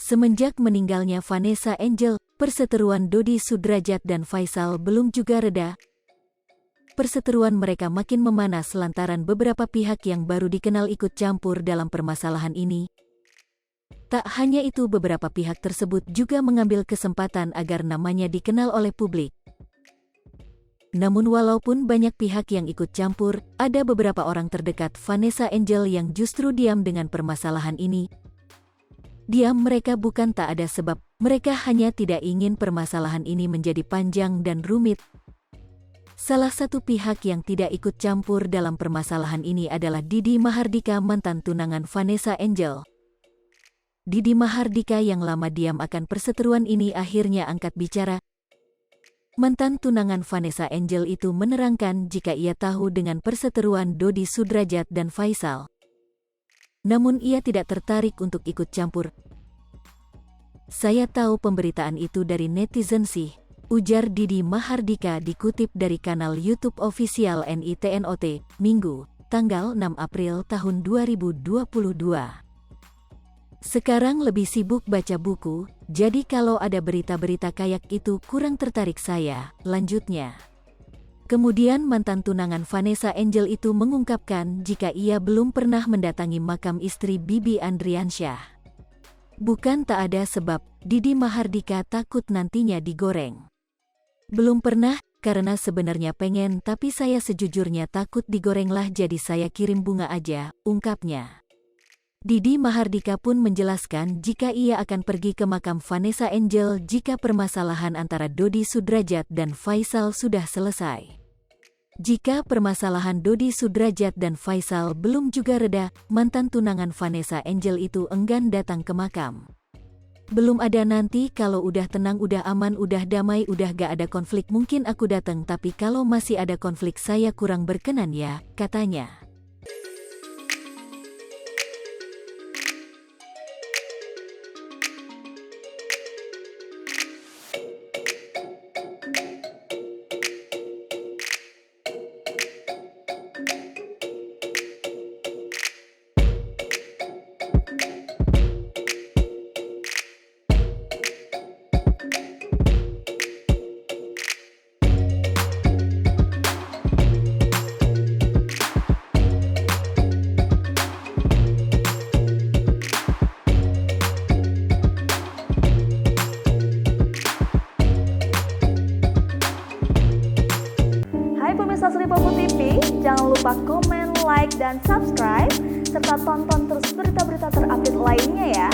Semenjak meninggalnya Vanessa Angel, perseteruan Dodi Sudrajat dan Faisal belum juga reda. Perseteruan mereka makin memanas lantaran beberapa pihak yang baru dikenal ikut campur dalam permasalahan ini. Tak hanya itu, beberapa pihak tersebut juga mengambil kesempatan agar namanya dikenal oleh publik. Namun walaupun banyak pihak yang ikut campur, ada beberapa orang terdekat Vanessa Angel yang justru diam dengan permasalahan ini. Diam mereka bukan tak ada sebab, mereka hanya tidak ingin permasalahan ini menjadi panjang dan rumit. Salah satu pihak yang tidak ikut campur dalam permasalahan ini adalah Didi Mahardika, mantan tunangan Vanessa Angel. Didi Mahardika yang lama diam akan perseteruan ini akhirnya angkat bicara. Mantan tunangan Vanessa Angel itu menerangkan jika ia tahu dengan perseteruan Dodi Sudrajat dan Faisal. Namun ia tidak tertarik untuk ikut campur. Saya tahu pemberitaan itu dari netizen sih, ujar Didi Mahardika dikutip dari kanal YouTube official NITNOT, Minggu, tanggal 6 April tahun 2022. Sekarang lebih sibuk baca buku, jadi kalau ada berita-berita kayak itu kurang tertarik saya, lanjutnya. Kemudian mantan tunangan Vanessa Angel itu mengungkapkan jika ia belum pernah mendatangi makam istri Bibi Andriansyah. Bukan tak ada sebab, Didi Mahardika takut nantinya digoreng. Belum pernah, karena sebenarnya pengen tapi saya sejujurnya takut digorenglah jadi saya kirim bunga aja, ungkapnya. Didi Mahardika pun menjelaskan jika ia akan pergi ke makam Vanessa Angel jika permasalahan antara Dodi Sudrajat dan Faisal sudah selesai. Jika permasalahan Dodi Sudrajat dan Faisal belum juga reda, mantan tunangan Vanessa Angel itu enggan datang ke makam. Belum ada, nanti kalau udah tenang, udah aman, udah damai, udah gak ada konflik mungkin aku datang, tapi kalau masih ada konflik saya kurang berkenan ya, katanya. Hai pemirsa Sri Popo TV, jangan lupa komen, like, dan subscribe, serta tonton terus berita-berita terupdate lainnya ya.